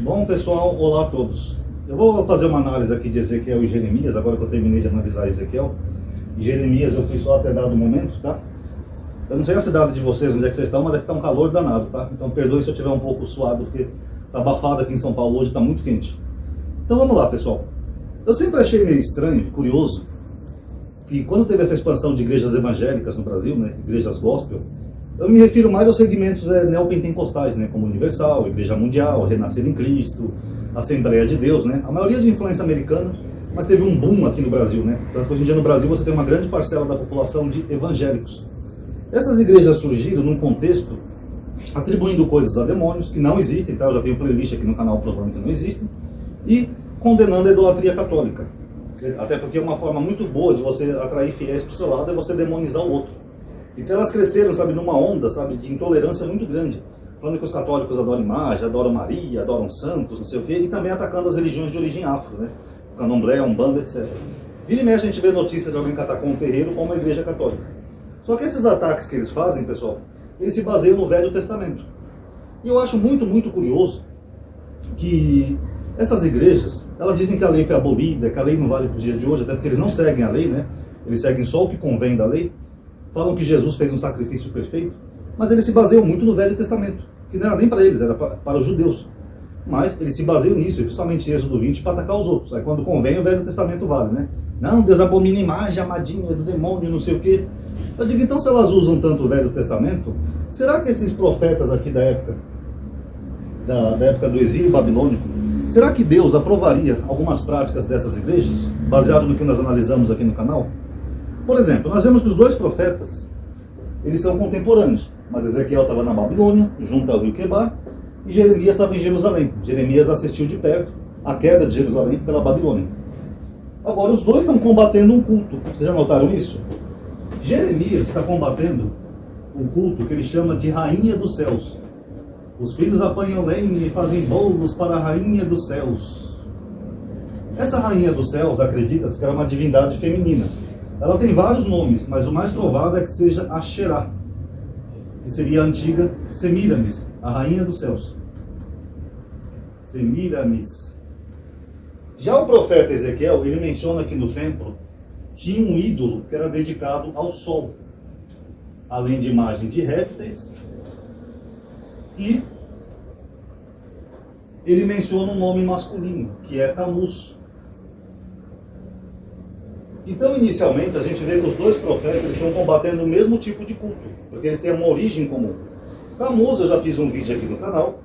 Bom, pessoal, olá a todos. Eu vou fazer uma análise aqui de Ezequiel e Jeremias, agora que eu terminei de analisar Ezequiel. E Jeremias eu fui só até dado momento, tá? Eu não sei a cidade de vocês, onde é que vocês estão, mas aqui tá um calor danado, tá? Então perdoe se eu estiver um pouco suado, porque tá abafado aqui em São Paulo hoje, tá muito quente. Então vamos lá, pessoal. Eu sempre achei meio estranho, curioso, que quando teve essa expansão de igrejas evangélicas no Brasil, né, igrejas gospel, eu me refiro mais aos segmentos neopentecostais, né, como Universal, Igreja Mundial, Renascer em Cristo, Assembleia de Deus, né, a maioria de influência americana, mas teve um boom aqui no Brasil, né, tanto que hoje em dia no Brasil você tem uma grande parcela da população de evangélicos. Essas igrejas surgiram num contexto atribuindo coisas a demônios que não existem, tá? Eu já tenho playlist aqui no canal provando que não existem, e condenando a idolatria católica. Até porque uma forma muito boa de você atrair fiéis para o seu lado é você demonizar o outro. Então elas cresceram, sabe, numa onda, sabe, de intolerância muito grande. Falando que os católicos adoram imagem, adoram Maria, adoram santos, não sei o quê, e também atacando as religiões de origem afro, né? O candomblé, umbanda, etc. Vira e mexe a gente vê notícias de alguém que atacou um terreiro ou uma igreja católica. Só que esses ataques que eles fazem, pessoal, eles se baseiam no Velho Testamento. E eu acho muito, muito curioso que essas igrejas, elas dizem que a lei foi abolida, que a lei não vale para os dias de hoje, até porque eles não seguem a lei, né? Eles seguem só o que convém da lei. Falam que Jesus fez um sacrifício perfeito, mas eles se baseiam muito no Velho Testamento, que não era nem para eles, era para os judeus. Mas eles se baseiam nisso, e principalmente em Êxodo 20, para atacar os outros. Aí quando convém, o Velho Testamento vale, né? Não, Deus abomina imagem, amadinha do demônio, não sei o quê. Eu digo, então se elas usam tanto o Velho Testamento, será que esses profetas aqui da época do exílio babilônico, será que Deus aprovaria algumas práticas dessas igrejas, baseado no que nós analisamos aqui no canal? Por exemplo, nós vemos que os dois profetas, eles são contemporâneos, mas Ezequiel estava na Babilônia, junto ao rio Quebar, e Jeremias estava em Jerusalém. Jeremias assistiu de perto a queda de Jerusalém pela Babilônia. Agora, os dois estão combatendo um culto. Vocês já notaram isso? Jeremias está combatendo um culto que ele chama de Rainha dos Céus. Os filhos apanham lenha e fazem bolos para a Rainha dos Céus. Essa Rainha dos Céus, acredita-se que era uma divindade feminina. Ela tem vários nomes, mas o mais provável é que seja Asherá, que seria a antiga Semíramis, a Rainha dos Céus. Semíramis. Já o profeta Ezequiel, ele menciona que no templo tinha um ídolo que era dedicado ao sol, além de imagem de répteis, e ele menciona um nome masculino, que é Tamuz. Então, inicialmente, a gente vê que os dois profetas estão combatendo o mesmo tipo de culto, porque eles têm uma origem comum. Tamuz, eu já fiz um vídeo aqui no canal,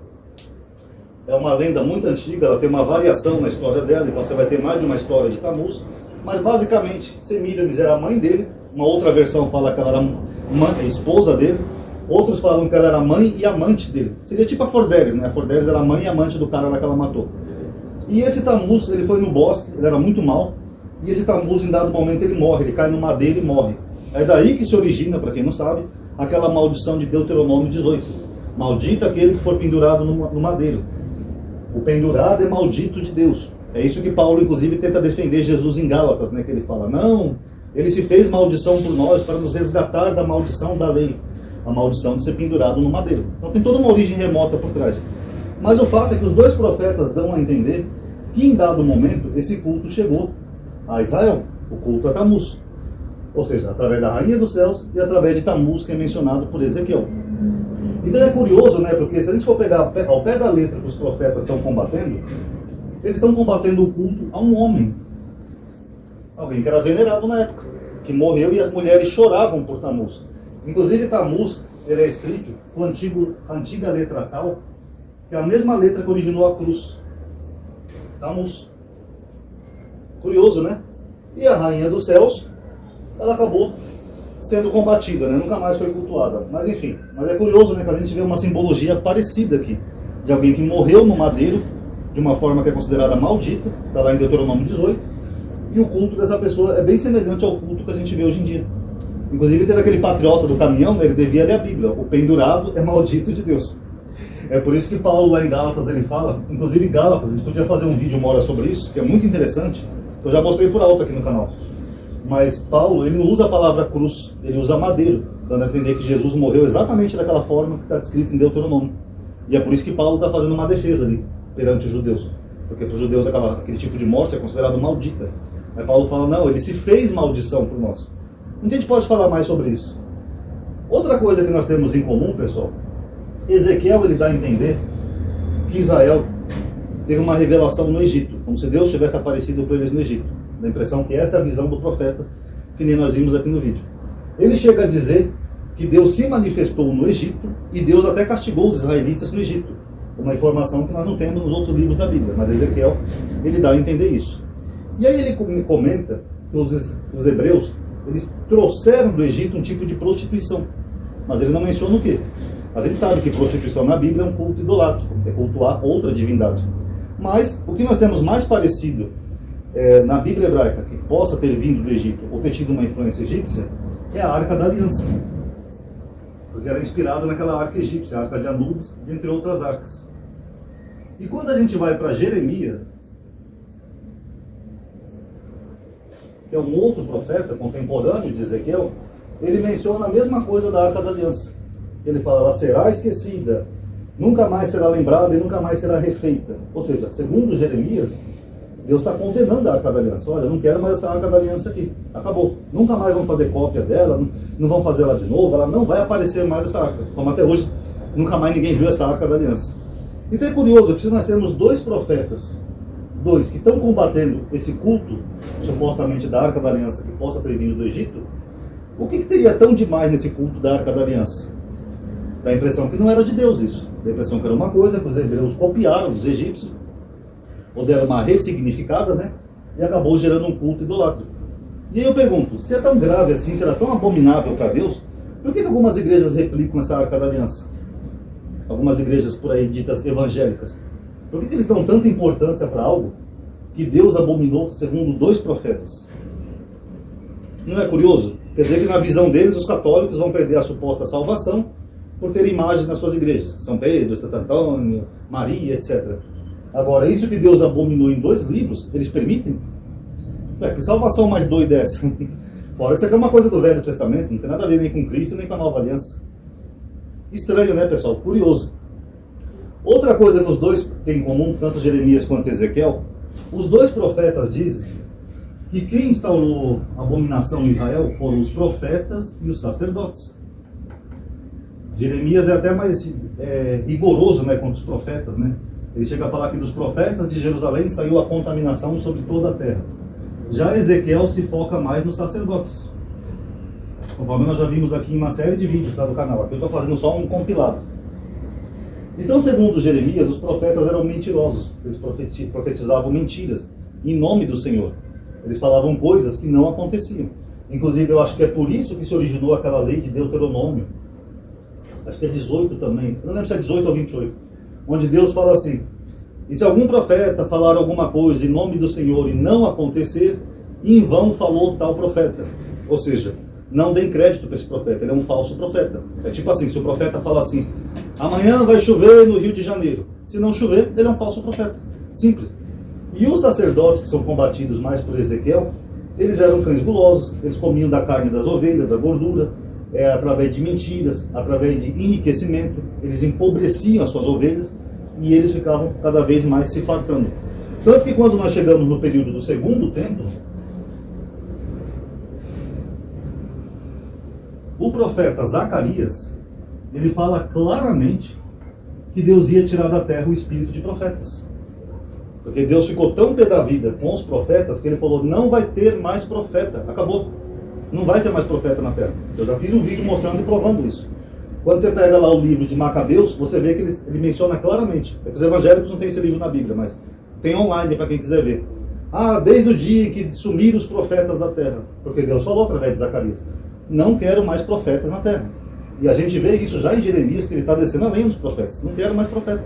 é uma lenda muito antiga, ela tem uma variação na história dela, então você vai ter mais de uma história de Tamuz, mas basicamente, Semíramis era a mãe dele, uma outra versão fala que ela era esposa dele, outros falam que ela era mãe e amante dele. Seria tipo a Forderes, né? A Forderes era mãe e amante do cara lá que ela matou. E esse Tamuz, ele foi no bosque, ele era muito mau, e esse Tamuz, em dado momento, ele morre, ele cai no madeiro e morre. É daí que se origina, para quem não sabe, aquela maldição de Deuteronômio 18. Maldito aquele que for pendurado no madeiro. O pendurado é maldito de Deus. É isso que Paulo, inclusive, tenta defender Jesus em Gálatas, né? Que ele fala, não, ele se fez maldição por nós para nos resgatar da maldição da lei. A maldição de ser pendurado no madeiro. Então tem toda uma origem remota por trás. Mas o fato é que os dois profetas dão a entender que em dado momento esse culto chegou a Israel, o culto a Tamuz. Ou seja, através da Rainha dos Céus e através de Tamuz, que é mencionado por Ezequiel. Então é curioso, né? Porque se a gente for pegar ao pé da letra que os profetas estão combatendo, eles estão combatendo o culto a um homem. Alguém que era venerado na época, que morreu e as mulheres choravam por Tamuz. Inclusive Tamuz, ele é escrito com a antiga letra tal, que é a mesma letra que originou a cruz. Tamuz. Curioso, né? E a Rainha dos Céus, ela acabou sendo combatida, né? Nunca mais foi cultuada. Mas enfim, mas é curioso, né? Que a gente vê uma simbologia parecida aqui, de alguém que morreu no madeiro, de uma forma que é considerada maldita, está lá em Deuteronômio 18, e o culto dessa pessoa é bem semelhante ao culto que a gente vê hoje em dia. Inclusive teve aquele patriota do caminhão, né? Ele devia ler a Bíblia, o pendurado é maldito de Deus. É por isso que Paulo lá em Gálatas ele fala, inclusive Gálatas, a gente podia fazer um vídeo uma hora sobre isso, que é muito interessante, que eu já mostrei por alto aqui no canal. Mas Paulo, ele não usa a palavra cruz, ele usa madeiro, dando a entender que Jesus morreu exatamente daquela forma que está descrito em Deuteronômio. E é por isso que Paulo está fazendo uma defesa ali. perante os judeus. Porque para os judeus aquele tipo de morte é considerado maldita. Mas Paulo fala, não, ele se fez maldição por nós. A gente pode falar mais sobre isso. Outra coisa que nós temos em comum, pessoal, Ezequiel ele dá a entender que Israel teve uma revelação no Egito, como se Deus tivesse aparecido para eles no Egito. Dá a impressão que essa é a visão do profeta, que nem nós vimos aqui no vídeo. Ele chega a dizer que Deus se manifestou no Egito e Deus até castigou os israelitas no Egito. Uma informação que nós não temos nos outros livros da Bíblia, mas Ezequiel ele dá a entender isso. E aí ele comenta que os hebreus eles trouxeram do Egito um tipo de prostituição, mas ele não menciona o quê? Mas a gente sabe que prostituição na Bíblia é um culto idolátrico, é cultuar outra divindade. Mas o que nós temos mais parecido na Bíblia hebraica, que possa ter vindo do Egito ou ter tido uma influência egípcia, é a Arca da Aliança. Porque era inspirada naquela arca egípcia, a Arca de Anubis, entre outras arcas. E quando a gente vai para Jeremias, que é um outro profeta contemporâneo de Ezequiel, ele menciona a mesma coisa da Arca da Aliança. Ele fala, ela será esquecida, nunca mais será lembrada e nunca mais será refeita. Ou seja, segundo Jeremias, Deus está condenando a Arca da Aliança. Olha, eu não quero mais essa Arca da Aliança aqui. Acabou. Nunca mais vão fazer cópia dela, não vão fazer ela de novo, ela não vai aparecer mais essa arca. Como até hoje, nunca mais ninguém viu essa Arca da Aliança. Então é curioso que nós temos dois profetas, dois que estão combatendo esse culto, supostamente da Arca da Aliança, que possa ter vindo do Egito. O que teria tão demais nesse culto da Arca da Aliança? Dá a impressão que não era de Deus isso. Dá a impressão que era uma coisa que os hebreus copiaram dos egípcios, ou deram uma ressignificada, né? E acabou gerando um culto idolátrico. E aí eu pergunto, se é tão grave assim, se era tão abominável para Deus, por que algumas igrejas replicam essa Arca da Aliança? Algumas igrejas por aí ditas evangélicas. Por que eles dão tanta importância para algo que Deus abominou segundo dois profetas? Não é curioso? Quer dizer que na visão deles os católicos vão perder a suposta salvação por ter imagens nas suas igrejas. São Pedro, Santo Antônio, Maria, etc. Agora, isso que Deus abominou em dois livros, eles permitem? Que salvação mais doida é essa? Fora que isso aqui é uma coisa do Velho Testamento, não tem nada a ver nem com Cristo, nem com a Nova Aliança. Estranho, né, pessoal? Curioso. Outra coisa que os dois têm em comum, tanto Jeremias quanto Ezequiel, os dois profetas dizem que quem instaurou a abominação em Israel foram os profetas e os sacerdotes. Jeremias é até mais rigoroso, né, contra os profetas, né? Ele chega a falar que dos profetas de Jerusalém saiu a contaminação sobre toda a terra. Já Ezequiel se foca mais nos sacerdotes. Conforme nós já vimos aqui em uma série de vídeos do canal. Aqui eu estou fazendo só um compilado. Então, segundo Jeremias, os profetas eram mentirosos. Eles profetizavam mentiras em nome do Senhor. Eles falavam coisas que não aconteciam. Inclusive, eu acho que é por isso que se originou aquela lei de Deuteronômio. Acho que é 18 também. Eu não lembro se é 18 ou 28. Onde Deus fala assim: e se algum profeta falar alguma coisa em nome do Senhor e não acontecer, em vão falou tal profeta. Ou seja, não deem crédito para esse profeta, ele é um falso profeta. É tipo assim, se o profeta fala assim, amanhã vai chover no Rio de Janeiro. Se não chover, ele é um falso profeta. Simples. E os sacerdotes que são combatidos mais por Ezequiel, eles eram cães gulosos, eles comiam da carne das ovelhas, da gordura, através de mentiras, através de enriquecimento, eles empobreciam as suas ovelhas e eles ficavam cada vez mais se fartando. Tanto que quando nós chegamos no período do segundo templo, o profeta Zacarias, ele fala claramente que Deus ia tirar da terra o espírito de profetas. Porque Deus ficou tão pé da vida com os profetas que ele falou, não vai ter mais profeta, acabou. Não vai ter mais profeta na terra. Eu já fiz um vídeo mostrando e provando isso. Quando você pega lá o livro de Macabeus, você vê que ele menciona claramente. Os evangélicos não têm esse livro na Bíblia, mas tem online para quem quiser ver. Desde o dia que sumiram os profetas da terra. Porque Deus falou através de Zacarias. Não quero mais profetas na terra. E a gente vê isso já em Jeremias, que ele está descendo além dos profetas. Não quero mais profeta.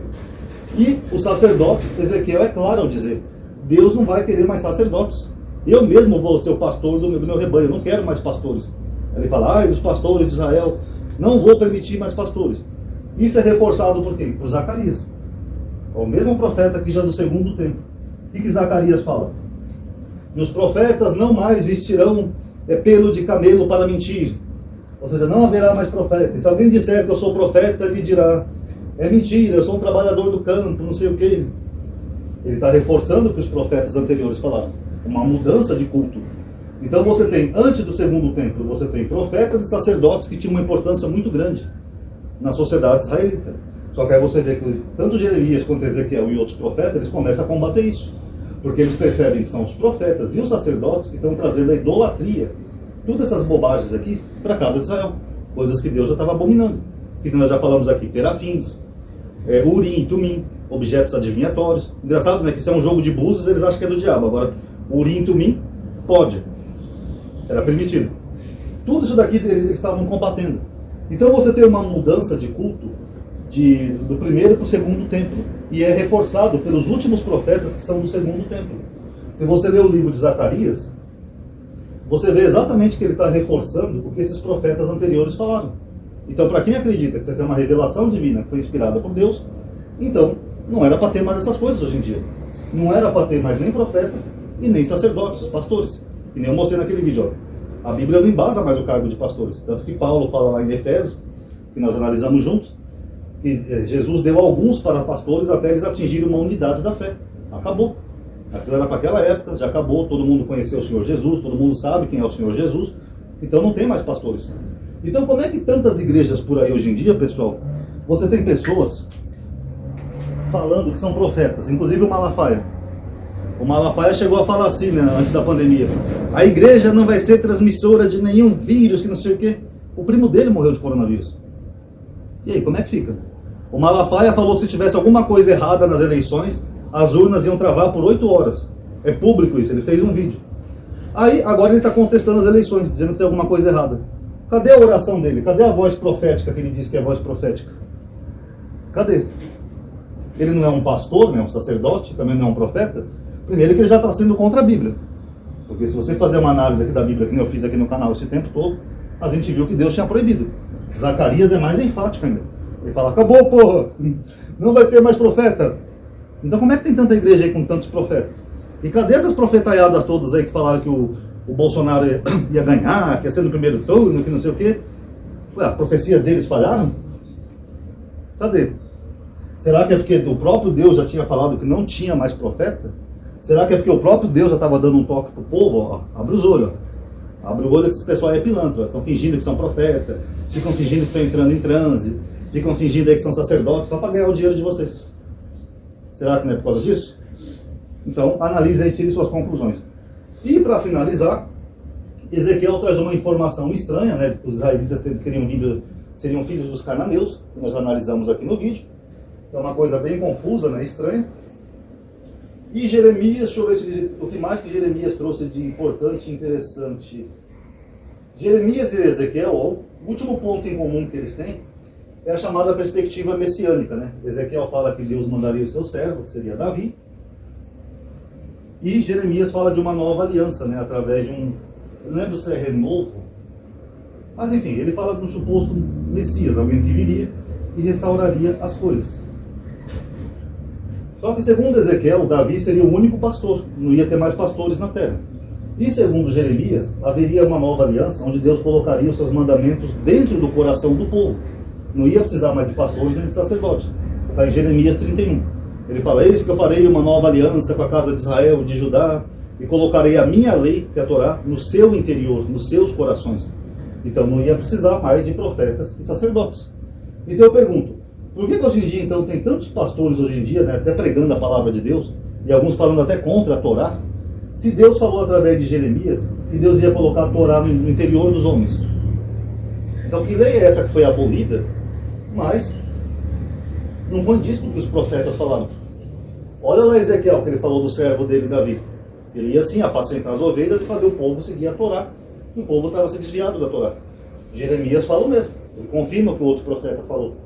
E os sacerdotes, Ezequiel é claro ao dizer, Deus não vai querer mais sacerdotes. Eu mesmo vou ser o pastor do meu rebanho, eu não quero mais pastores. Ele fala, os pastores de Israel, não vou permitir mais pastores. Isso é reforçado por quem? Por Zacarias. O mesmo profeta aqui já do segundo tempo. O que Zacarias fala? E os profetas não mais vestirão pelo de camelo para mentir. Ou seja, não haverá mais profeta. E se alguém disser que eu sou profeta, ele dirá, é mentira, eu sou um trabalhador do campo, não sei o quê. Ele está reforçando o que os profetas anteriores falaram. Uma mudança de culto. Então você tem, antes do segundo templo, você tem profetas e sacerdotes que tinham uma importância muito grande na sociedade israelita. Só que aí você vê que tanto Jeremias quanto Ezequiel e outros profetas, eles começam a combater isso. Porque eles percebem que são os profetas e os sacerdotes que estão trazendo a idolatria, todas essas bobagens aqui, para a casa de Israel. Coisas que Deus já estava abominando. Que nós já falamos aqui, terafins, Urim, Tumim, objetos adivinhatórios. Engraçado, né? Que isso é um jogo de búzios, eles acham que é do diabo. Agora, Urim, Tumim, pode. Era permitido. Tudo isso daqui eles estavam combatendo. Então você tem uma mudança de culto do primeiro para o segundo templo. E é reforçado pelos últimos profetas que são do segundo templo. Se você ler o livro de Zacarias, você vê exatamente que ele está reforçando o que esses profetas anteriores falaram. Então, para quem acredita que você tem uma revelação divina que foi inspirada por Deus, então não era para ter mais essas coisas hoje em dia. Não era para ter mais nem profetas e nem sacerdotes, os pastores. Que nem eu mostrei naquele vídeo. Ó. A Bíblia não embasa mais o cargo de pastores. Tanto que Paulo fala lá em Efésios, que nós analisamos juntos, que Jesus deu alguns para pastores até eles atingirem uma unidade da fé. Acabou. Aquilo era para aquela época, já acabou, todo mundo conheceu o Senhor Jesus, todo mundo sabe quem é o Senhor Jesus, então não tem mais pastores. Então como é que tantas igrejas por aí hoje em dia, pessoal, você tem pessoas falando que são profetas, inclusive o Malafaia. O Malafaia chegou a falar assim, né, antes da pandemia, a igreja não vai ser transmissora de nenhum vírus, que não sei o quê. O primo dele morreu de coronavírus. E aí, como é que fica? O Malafaia falou que se tivesse alguma coisa errada nas eleições, as urnas iam travar por 8 horas. É público isso, ele fez um vídeo. Aí, agora ele está contestando as eleições, dizendo que tem alguma coisa errada. Cadê a oração dele? Cadê a voz profética que ele diz que é voz profética? Cadê? Ele não é um pastor, não é um sacerdote, também não é um profeta. Primeiro que ele já está sendo contra a Bíblia. Porque se você fazer uma análise aqui da Bíblia, que nem eu fiz aqui no canal esse tempo todo, a gente viu que Deus tinha proibido. Zacarias é mais enfático ainda. Ele fala, acabou, porra! Não vai ter mais profeta. Então como é que tem tanta igreja aí com tantos profetas? E cadê essas profetaiadas todas aí que falaram que o Bolsonaro ia ganhar, que ia ser no primeiro turno, que não sei o quê? Ué, as profecias deles falharam? Cadê? Será que é porque o próprio Deus já tinha falado que não tinha mais profeta? Será que é porque o próprio Deus já estava dando um toque pro povo? Ó, abre os olhos. Ó. Abre o olho que esse pessoal é pilantra. Estão fingindo que são profetas, ficam fingindo que estão entrando em transe, ficam fingindo aí que são sacerdotes, só para ganhar o dinheiro de vocês. Será que não é por causa disso? Então, analise e tire suas conclusões. E para finalizar, Ezequiel traz uma informação estranha, né? Que os israelitas seriam filhos dos cananeus, que nós analisamos aqui no vídeo. É uma coisa bem confusa, né? Estranha. E Jeremias, deixa eu ver o que mais que Jeremias trouxe de importante e interessante. Jeremias e Ezequiel, o último ponto em comum que eles têm é a chamada perspectiva messiânica, né? Ezequiel fala que Deus mandaria o seu servo, que seria Davi. E Jeremias fala de uma nova aliança, né? Através de eu não lembro se é renovo, mas enfim, ele fala de um suposto Messias, alguém que viria e restauraria as coisas. Só que segundo Ezequiel, Davi seria o único pastor, não ia ter mais pastores na terra. E segundo Jeremias, haveria uma nova aliança, onde Deus colocaria os seus mandamentos dentro do coração do povo. Não ia precisar mais de pastores nem de sacerdotes. Está em Jeremias 31. Ele fala, eis que eu farei uma nova aliança com a casa de Israel, de Judá, e colocarei a minha lei, que é a Torá, no seu interior, nos seus corações. Então não ia precisar mais de profetas e sacerdotes. Então eu pergunto, por que hoje em dia então tem tantos pastores hoje em dia, né, até pregando a palavra de Deus, e alguns falando até contra a Torá, se Deus falou através de Jeremias que Deus ia colocar a Torá no interior dos homens? Então que lei é essa que foi abolida, mas não condiz com o que os profetas falaram? Olha lá Ezequiel, que ele falou do servo dele, Davi. Ele ia sim apacentar as ovelhas e fazer o povo seguir a Torá. E o povo estava se desviado da Torá. Jeremias fala o mesmo. Ele confirma o que o outro profeta falou.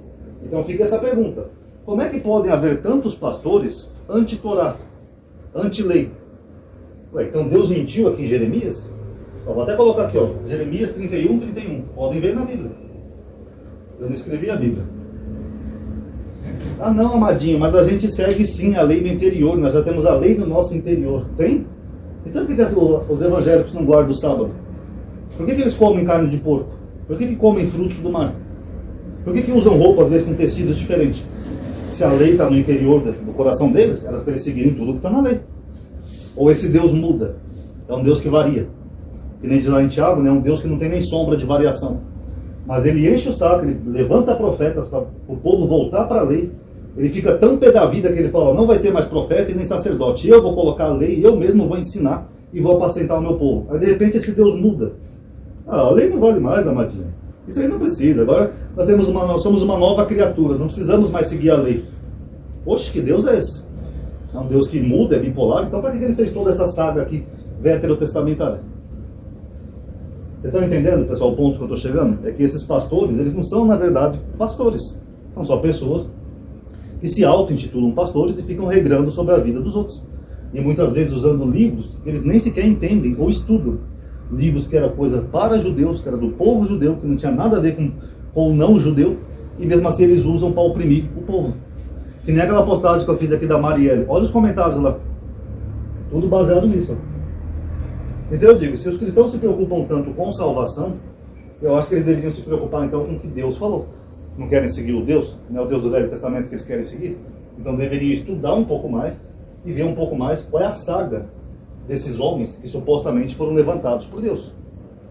Então fica essa pergunta. Como é que podem haver tantos pastores anti-Torá, anti-lei? Ué, então Deus mentiu aqui em Jeremias? Vou até colocar aqui, ó, Jeremias 31, 31. Podem ver na Bíblia. Eu não escrevi a Bíblia. Ah não, amadinho, mas a gente segue sim a lei do interior. Nós já temos a lei no nosso interior. Tem? Então por que os evangélicos não guardam o sábado? Por que eles comem carne de porco? Por que comem frutos do mar? Por que usam roupa às vezes com tecidos diferentes? Se a lei está no interior do coração deles, era para eles seguirem tudo que está na lei. Ou esse Deus muda, é um Deus que varia. Que nem diz lá em Tiago, né? É um Deus que não tem nem sombra de variação. Mas ele enche o saco, ele levanta profetas para o povo voltar para a lei. Ele fica tão pé da vida que ele fala, não vai ter mais profeta e nem sacerdote. Eu vou colocar a lei, eu mesmo vou ensinar e vou apacentar o meu povo. Aí de repente esse Deus muda. Ah, a lei não vale mais, amadinho. Isso aí não precisa. Agora nós somos uma nova criatura, não precisamos mais seguir a lei. Oxe, que Deus é esse? É um Deus que muda, é bipolar. Então para que ele fez toda essa saga aqui veterotestamentária? Vocês estão entendendo, pessoal, o ponto que eu estou chegando? É que esses pastores, eles não são, na verdade, pastores. São só pessoas que se auto-intitulam pastores e ficam regrando sobre a vida dos outros. E muitas vezes usando livros que eles nem sequer entendem ou estudam. Livros que era coisa para judeus, que era do povo judeu, que não tinha nada a ver com o não judeu, e mesmo assim eles usam para oprimir o povo. Que nem aquela postagem que eu fiz aqui da Marielle. Olha os comentários lá. Tudo baseado nisso. Então eu digo, se os cristãos se preocupam tanto com salvação, eu acho que eles deveriam se preocupar então com o que Deus falou. Não querem seguir o Deus, não é o Deus do Velho Testamento que eles querem seguir? Então deveriam estudar um pouco mais e ver um pouco mais qual é a saga desses homens que supostamente foram levantados por Deus.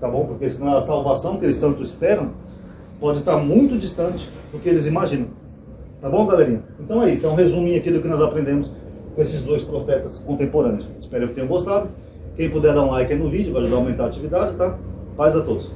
Tá bom? Porque senão a salvação que eles tanto esperam pode estar muito distante do que eles imaginam. Tá bom, galerinha? Então é isso, é um resuminho aqui do que nós aprendemos com esses dois profetas contemporâneos. Espero que tenham gostado. Quem puder dar um like aí no vídeo, vai ajudar a aumentar a atividade, tá? Paz a todos.